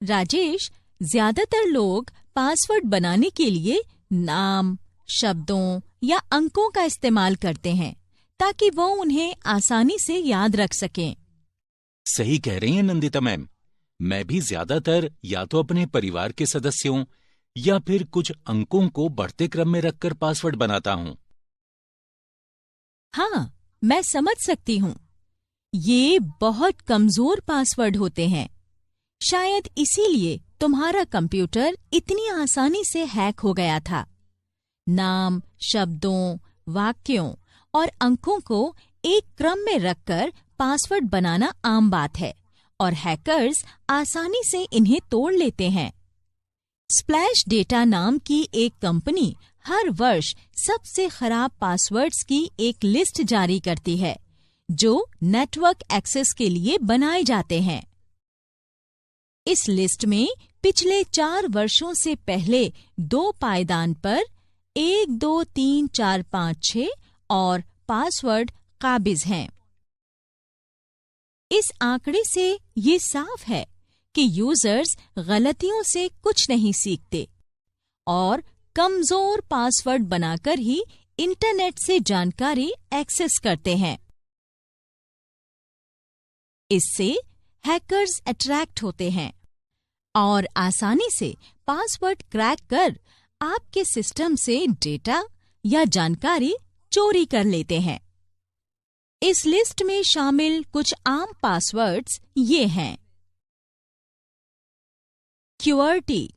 राजेश, ज्यादातर लोग पासवर्ड बनाने के लिए नाम, शब्दों या अंकों का इस्तेमाल करते हैं ताकि वो उन्हें आसानी से याद रख सकें। सही कह रही हैं नंदिता मैम। मैं भी ज्यादातर या तो अपने परिवार के सदस्यों या फिर कुछ अंकों को बढ़ते क्रम में रखकर पासवर्ड बनाता हूँ। हाँ, मैं समझ सकती हूँ। ये बहुत कमजोर पासवर्ड होते हैं। शायद इसीलिए तुम्हारा कंप्यूटर इतनी आसानी से हैक हो गया था। नाम, शब्दों, वाक्यों और अंकों को एक क्रम में रखकर पासवर्ड बनाना आम बात है और हैकर्स आसानी से इन्हें तोड़ लेते हैं। स्प्लैश डेटा नाम की एक कंपनी हर वर्ष सबसे खराब पासवर्ड्स की एक लिस्ट जारी करती है जो नेटवर्क एक्सेस के लिए बनाए जाते हैं। इस लिस्ट में पिछले 4 वर्षों से पहले 2 पायदान पर 1, 2, 3, 4, 5, 6 और पासवर्ड काबिज हैं। इस आंकड़े से ये साफ है कि यूजर्स गलतियों से कुछ नहीं सीखते और कमजोर पासवर्ड बनाकर ही इंटरनेट से जानकारी एक्सेस करते हैं। इससे हैकर्स अट्रैक्ट होते हैं और आसानी से पासवर्ड क्रैक कर आपके सिस्टम से डेटा या जानकारी चोरी कर लेते हैं। इस लिस्ट में शामिल कुछ आम पासवर्ड्स ये हैं: QWERTY,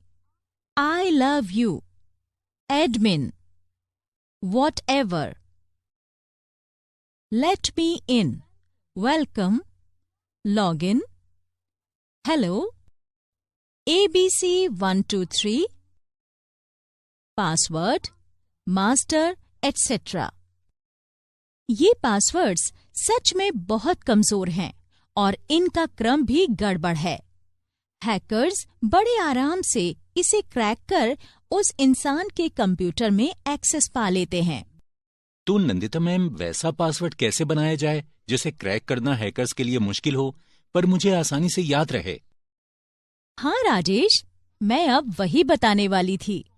I love you, admin, whatever, let me in, welcome, login, hello, ABC123, password, master, etc. ये पासवर्ड्स सच में बहुत कमजोर हैं और इनका क्रम भी गड़बड़ है। हैकर्स बड़े आराम से इसे क्रैक कर उस इंसान के कंप्यूटर में एक्सेस पा लेते हैं। तो नंदिता मैम, वैसा पासवर्ड कैसे बनाया जाए जिसे क्रैक करना हैकर्स के लिए मुश्किल हो पर मुझे आसानी से याद रहे? हाँ राजेश, मैं अब वही बताने वाली थी।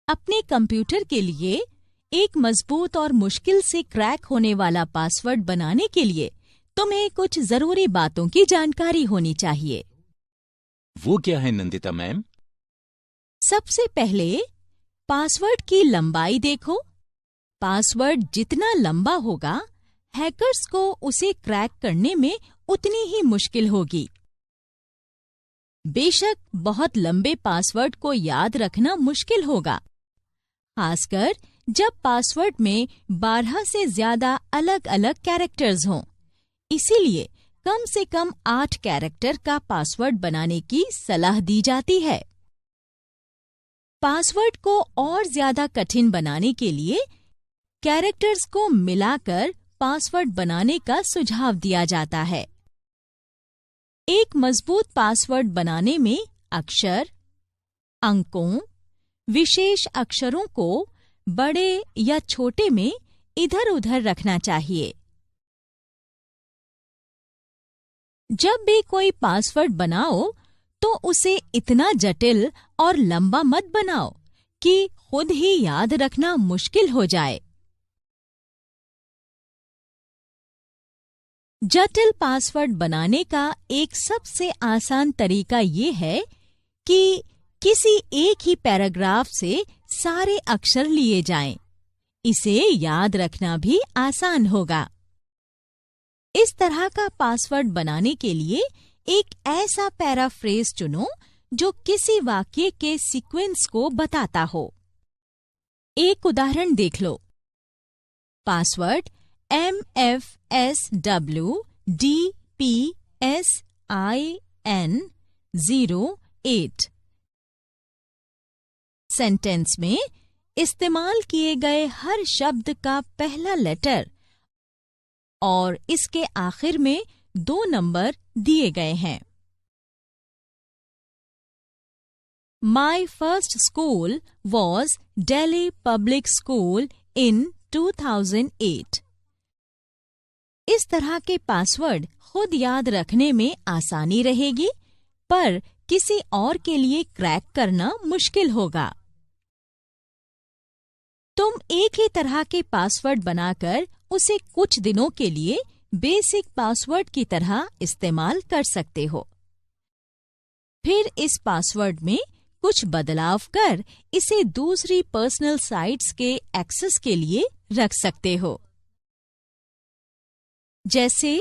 अपने कंप्यूटर के लिए एक मजबूत और मुश्किल से क्रैक होने वाला पासवर्ड बनाने के लिए तुम्हें कुछ जरूरी बातों की जानकारी होनी चाहिए। वो क्या है नंदिता मैम? सबसे पहले पासवर्ड की लंबाई देखो। पासवर्ड जितना लंबा होगा, हैकर्स को उसे क्रैक करने में उतनी ही मुश्किल होगी। बेशक बहुत लंबे पासवर्ड को याद रखना मुश्किल होगा, खासकर जब पासवर्ड में 12 से ज्यादा अलग-अलग कैरेक्टर्स हों। इसीलिए कम से कम 8 कैरेक्टर का पासवर्ड बनाने की सलाह दी जाती है। पासवर्ड को और ज्यादा कठिन बनाने के लिए कैरेक्टर्स को मिलाकर पासवर्ड बनाने का सुझाव दिया जाता है। एक मजबूत पासवर्ड बनाने में अक्षर, अंकों, विशेष अक्षरों को बड़े या छोटे में इधर-उधर रखना चाहिए। जब भी कोई पासवर्ड बनाओ तो उसे इतना जटिल और लंबा मत बनाओ कि खुद ही याद रखना मुश्किल हो जाए। जटिल पासवर्ड बनाने का एक सबसे आसान तरीका ये है कि किसी एक ही पैराग्राफ से सारे अक्षर लिए जाएं। इसे याद रखना भी आसान होगा। इस तरह का पासवर्ड बनाने के लिए एक ऐसा पैराफ्रेज चुनो जो किसी वाक्य के सीक्वेंस को बताता हो। एक उदाहरण देख लो। पासवर्ड MFSWDPSIN08 सेंटेंस में इस्तेमाल किए गए हर शब्द का पहला लेटर और इसके आखिर में 2 नंबर दिए गए हैं। My first school was Delhi Public School in 2008. इस तरह के पासवर्ड खुद याद रखने में आसानी रहेगी, पर किसी और के लिए क्रैक करना मुश्किल होगा। तुम एक ही तरह के पासवर्ड बनाकर उसे कुछ दिनों के लिए बेसिक पासवर्ड की तरह इस्तेमाल कर सकते हो। फिर इस पासवर्ड में कुछ बदलाव कर इसे दूसरी पर्सनल साइट्स के एक्सेस के लिए रख सकते हो। जैसे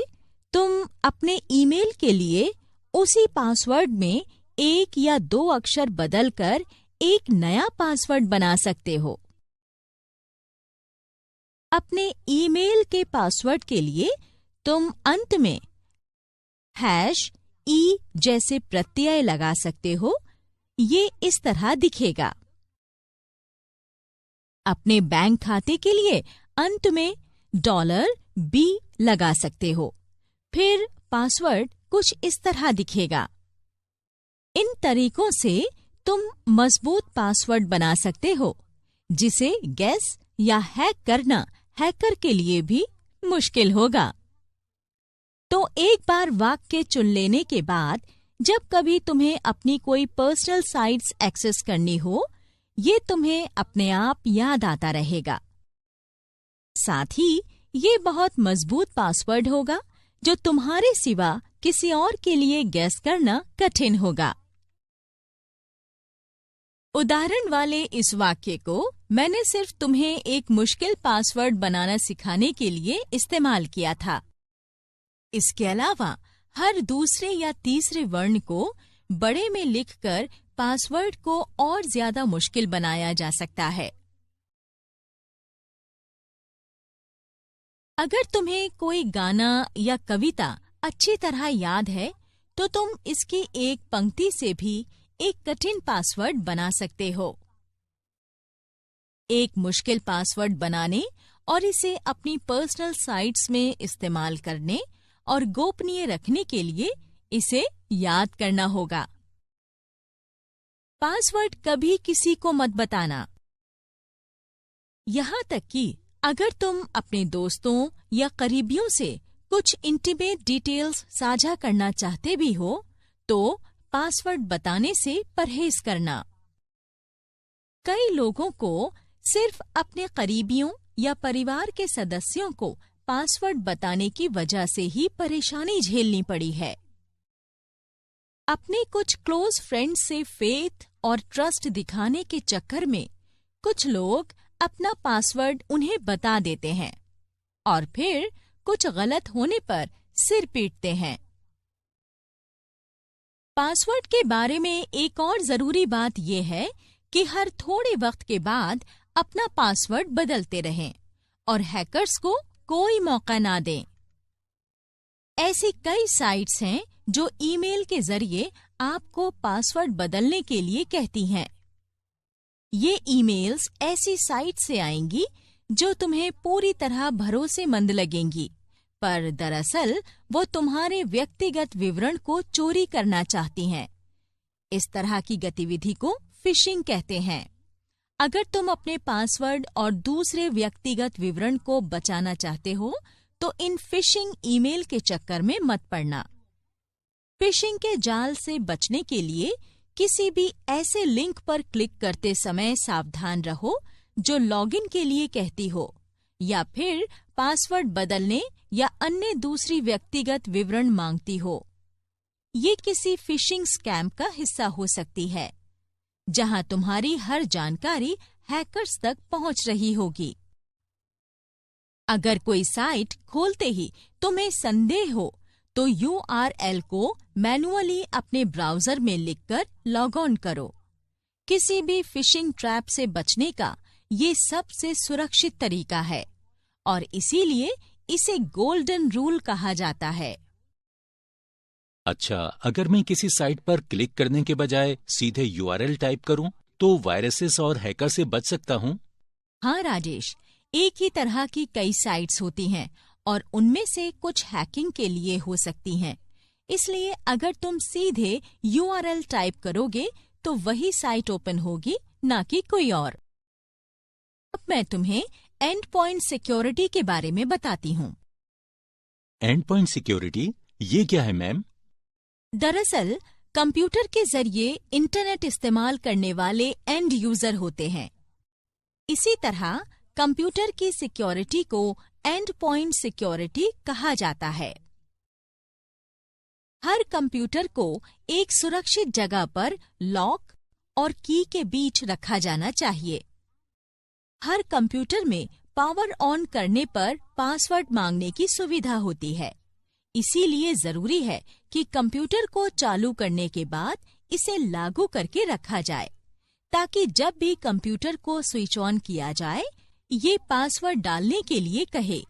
तुम अपने ईमेल के लिए उसी पासवर्ड में 1 या 2 अक्षर बदलकर एक नया पासवर्ड बना सकते हो। अपने ईमेल के पासवर्ड के लिए तुम अंत में #e जैसे प्रत्यय लगा सकते हो। ये इस तरह दिखेगा। अपने बैंक खाते के लिए अंत में $B लगा सकते हो। फिर पासवर्ड कुछ इस तरह दिखेगा। इन तरीकों से तुम मजबूत पासवर्ड बना सकते हो, जिसे गेस या हैक करना हैकर के लिए भी मुश्किल होगा। तो एक बार वाक्य चुन लेने के बाद जब कभी तुम्हें अपनी कोई पर्सनल साइट्स एक्सेस करनी हो, ये तुम्हें अपने आप याद आता रहेगा। साथ ही ये बहुत मजबूत पासवर्ड होगा जो तुम्हारे सिवा किसी और के लिए गैस करना कठिन होगा। उदाहरण वाले इस वाक्य को मैंने सिर्फ तुम्हें एक मुश्किल पासवर्ड बनाना सिखाने के लिए इस्तेमाल किया था। इसके अलावा हर दूसरे या तीसरे वर्ण को बड़े में लिखकर पासवर्ड को और ज्यादा मुश्किल बनाया जा सकता है। अगर तुम्हें कोई गाना या कविता अच्छी तरह याद है, तो तुम इसकी एक पंक्ति से भी एक कठिन पासवर्ड बना सकते हो। एक मुश्किल पासवर्ड बनाने और इसे अपनी पर्सनल साइट्स में इस्तेमाल करने और गोपनीय रखने के लिए इसे याद करना होगा। पासवर्ड कभी किसी को मत बताना। यहाँ तक कि अगर तुम अपने दोस्तों या करीबियों से कुछ इंटीमेट डिटेल्स साझा करना चाहते भी हो, तो पासवर्ड बताने से परहेज करना। कई लोगों को सिर्फ अपने करीबियों या परिवार के सदस्यों को पासवर्ड बताने की वजह से ही परेशानी झेलनी पड़ी है। अपने कुछ क्लोज फ्रेंड्स से फेथ और ट्रस्ट दिखाने के चक्कर में कुछ लोग अपना पासवर्ड उन्हें बता देते हैं और फिर कुछ गलत होने पर सिर पीटते हैं। पासवर्ड के बारे में एक और जरूरी बात यह है कि हर थोड़े वक्त के बाद अपना पासवर्ड बदलते रहें और हैकर्स को कोई मौका ना दें। ऐसी कई साइट्स हैं जो ईमेल के जरिए आपको पासवर्ड बदलने के लिए कहती हैं। ये ईमेल्स ऐसी साइट से आएंगी जो तुम्हें पूरी तरह भरोसेमंद लगेंगी, पर दरअसल वो तुम्हारे व्यक्तिगत विवरण को चोरी करना चाहती हैं। इस तरह की गतिविधि को फिशिंग कहते हैं। अगर तुम अपने पासवर्ड और दूसरे व्यक्तिगत विवरण को बचाना चाहते हो, तो इन फिशिंग ईमेल के चक्कर में मत पड़ना। फिशिंग के जाल से बचने के लिए किसी भी ऐसे लिंक पर क्लिक करते समय सावधान रहो जो लॉगिन के लिए कहती हो या फिर पासवर्ड बदलने या अन्य दूसरी व्यक्तिगत विवरण मांगती हो। ये किसी फिशिंग स्कैम का हिस्सा हो सकती है, जहां तुम्हारी हर जानकारी हैकर्स तक पहुंच रही होगी। अगर कोई साइट खोलते ही तुम्हें संदेह हो, तो URL को मैन्युअली अपने ब्राउजर में लिखकर लॉग ऑन करो। किसी भी फिशिंग ट्रैप से बचने का ये सबसे सुरक्षित तरीका है और इसीलिए इसे गोल्डन रूल कहा जाता है। अच्छा, अगर मैं किसी साइट पर क्लिक करने के बजाय सीधे URL टाइप करूं, तो वायरसेस और हैकर से बच सकता हूं? हाँ राजेश, एक ही तरह की कई साइट्स होती हैं और उनमें से कुछ हैकिंग के लिए हो सकती हैं। इसलिए अगर तुम सीधे URL टाइप करोगे तो वही साइट ओपन होगी, ना कि कोई और। अब मैं तुम्हें एंड पॉइंट सिक्योरिटी के बारे में बताती हूँ। एंड पॉइंट सिक्योरिटी, ये क्या है मैम? दरअसल कंप्यूटर के जरिए इंटरनेट इस्तेमाल करने वाले एंड यूजर होते हैं। इसी तरह कंप्यूटर की सिक्योरिटी को एंड पॉइंट सिक्योरिटी कहा जाता है। हर कंप्यूटर को एक सुरक्षित जगह पर लॉक और की के बीच रखा जाना चाहिए। हर कंप्यूटर में पावर ऑन करने पर पासवर्ड मांगने की सुविधा होती है। इसीलिए जरूरी है कि कंप्यूटर को चालू करने के बाद इसे लागू करके रखा जाए, ताकि जब भी कंप्यूटर को स्विच ऑन किया जाए, ये पासवर्ड डालने के लिए कहे।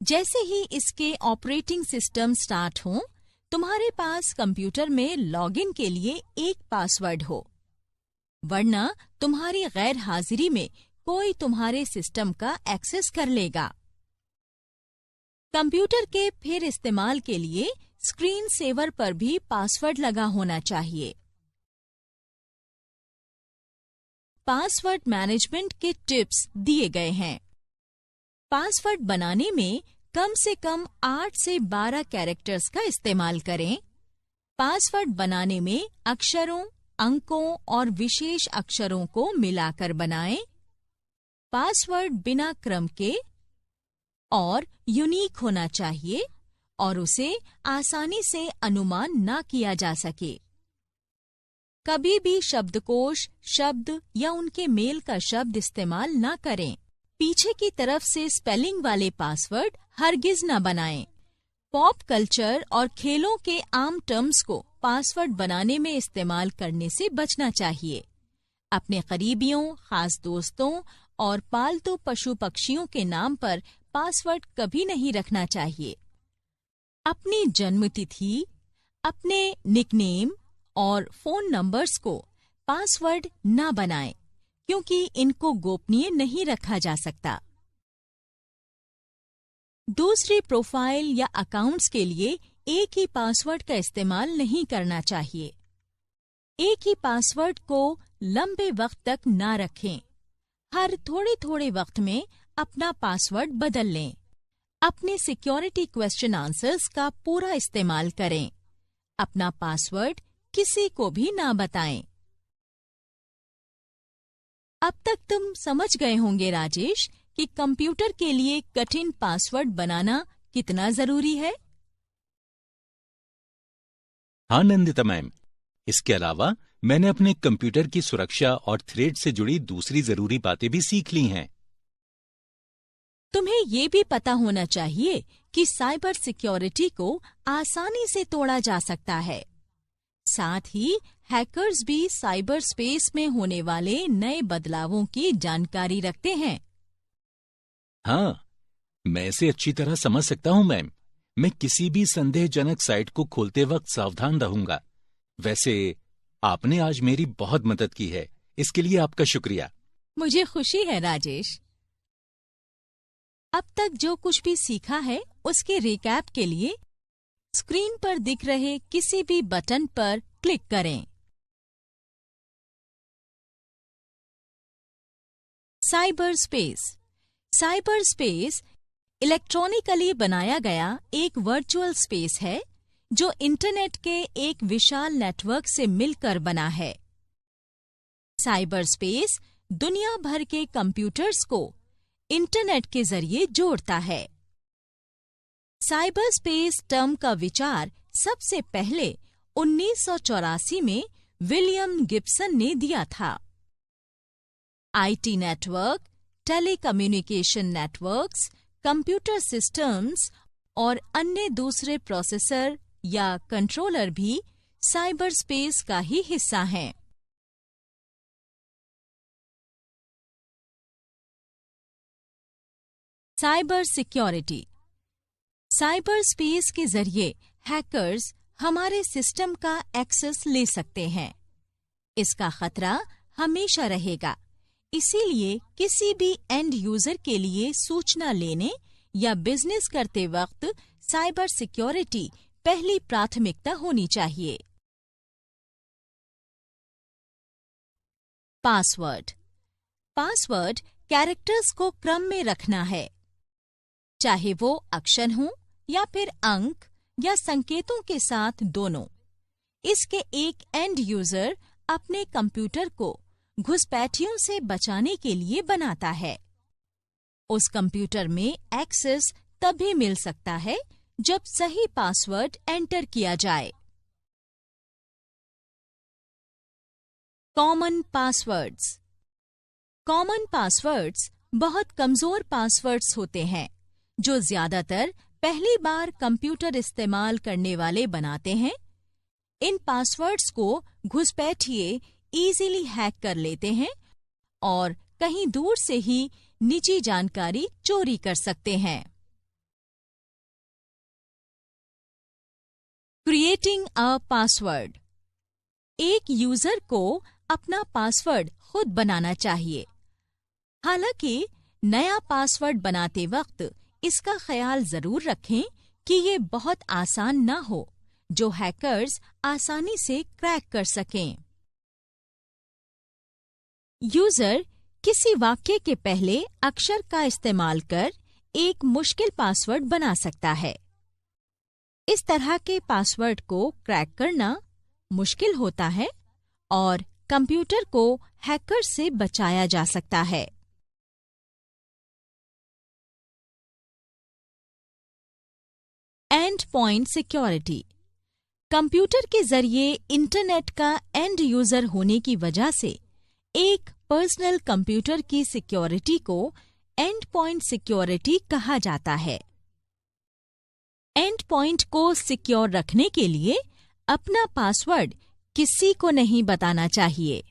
जैसे ही इसके ऑपरेटिंग सिस्टम स्टार्ट हो, तुम्हारे पास कंप्यूटर में लॉगिन के लिए एक पासवर्ड हो, वरना तुम्हारी गैर हाजिरी में कोई तुम्हारे सिस्टम का एक्सेस कर लेगा। कंप्यूटर के फिर इस्तेमाल के लिए स्क्रीन सेवर पर भी पासवर्ड लगा होना चाहिए। पासवर्ड मैनेजमेंट के टिप्स दिए गए हैं। पासवर्ड बनाने में कम से कम 8 से 12 कैरेक्टर्स का इस्तेमाल करें। पासवर्ड बनाने में अक्षरों, अंकों और विशेष अक्षरों को मिलाकर बनाएं। पासवर्ड बिना क्रम के और यूनिक होना चाहिए और उसे आसानी से अनुमान न किया जा सके। कभी भी शब्दकोश, शब्द या उनके मेल का शब्द इस्तेमाल न करें। पीछे की तरफ से स्पेलिंग वाले पासवर्ड हरगिज न बनाएं। पॉप कल्चर और खेलों के आम टर्म्स को पासवर्ड बनाने में इस्तेमाल करने से बचना चाहिए। अपने करीबियों, खास दोस्तों और पालतू पशु पक्षियों के नाम पर पासवर्ड कभी नहीं रखना चाहिए। अपनी जन्मतिथि, अपने निकनेम और फोन नंबर्स को पासवर्ड न बनाएं, क्योंकि इनको गोपनीय नहीं रखा जा सकता। दूसरी प्रोफाइल या अकाउंट्स के लिए एक ही पासवर्ड का इस्तेमाल नहीं करना चाहिए। एक ही पासवर्ड को लंबे वक्त तक ना रखें। हर थोड़े वक्त में अपना पासवर्ड बदल लें। अपने सिक्योरिटी क्वेश्चन आंसर्स का पूरा इस्तेमाल करें। अपना पासवर्ड किसी को भी ना बताएं। अब तक तुम समझ गए होंगे राजेश कि कंप्यूटर के लिए कठिन पासवर्ड बनाना कितना जरूरी है। हाँ नंदिता मैम, इसके अलावा मैंने अपने कंप्यूटर की सुरक्षा और थ्रेड से जुड़ी दूसरी जरूरी बातें भी सीख ली हैं। तुम्हें ये भी पता होना चाहिए कि साइबर सिक्योरिटी को आसानी से तोड़ा जा सकता है। साथ ही हैकर्स भी साइबर स्पेस में होने वाले नए बदलावों की जानकारी रखते हैं। हाँ, मैं इसे अच्छी तरह समझ सकता हूँ मैम। मैं किसी भी संदेहजनक साइट को खोलते वक्त सावधान रहूंगा। वैसे आपने आज मेरी बहुत मदद की है, इसके लिए आपका शुक्रिया। मुझे खुशी है राजेश। अब तक जो कुछ भी सीखा है उसके रिकैप के लिए स्क्रीन पर दिख रहे किसी भी बटन पर क्लिक करें। Cyber space. Cyber space electronically बनाया गया एक वर्चुअल स्पेस है जो इंटरनेट के एक विशाल नेटवर्क से मिलकर बना है। साइबर स्पेस दुनिया भर के कंप्यूटर्स को इंटरनेट के जरिए जोड़ता है। साइबर स्पेस टर्म का विचार सबसे पहले 1984 में विलियम गिब्सन ने दिया था। IT network, telecommunication networks, computer systems और अन्य दूसरे प्रोसेसर या कंट्रोलर भी साइबर स्पेस का ही हिस्सा हैं। Cyber security. साइबर स्पेस के जरिए हैकर्स हमारे सिस्टम का एक्सेस ले सकते हैं। इसका खतरा हमेशा रहेगा, इसीलिए किसी भी एंड यूजर के लिए सूचना लेने या बिजनेस करते वक्त साइबर सिक्योरिटी पहली प्राथमिकता होनी चाहिए। पासवर्ड। पासवर्ड कैरेक्टर्स को क्रम में रखना है, चाहे वो अक्षर हों या फिर अंक या संकेतों के साथ दोनों। इसके एक एंड यूजर अपने कंप्यूटर को घुसपैठियों से बचाने के लिए बनाता है। उस कंप्यूटर में एक्सेस तभी मिल सकता है जब सही पासवर्ड एंटर किया जाए। Common passwords. कॉमन पासवर्ड्स बहुत कमजोर पासवर्ड्स होते हैं जो ज्यादातर पहली बार कंप्यूटर इस्तेमाल करने वाले बनाते हैं। इन पासवर्ड्स को घुसपैठिए इजीली हैक कर लेते हैं और कहीं दूर से ही निजी जानकारी चोरी कर सकते हैं। Creating a password. एक यूजर को अपना पासवर्ड खुद बनाना चाहिए। हालांकि नया पासवर्ड बनाते वक्त इसका ख्याल जरूर रखें कि ये बहुत आसान ना हो जो हैकर्स आसानी से क्रैक कर सकें। यूजर किसी वाक्य के पहले अक्षर का इस्तेमाल कर एक मुश्किल पासवर्ड बना सकता है। इस तरह के पासवर्ड को क्रैक करना मुश्किल होता है और कंप्यूटर को हैकर से बचाया जा सकता है। And point security. कंप्यूटर के जरिए इंटरनेट का एंड यूजर होने की वजह से एक पर्सनल कंप्यूटर की सिक्योरिटी को एंड पॉइंट सिक्योरिटी कहा जाता है। एंड पॉइंट को सिक्योर रखने के लिए अपना पासवर्ड किसी को नहीं बताना चाहिए।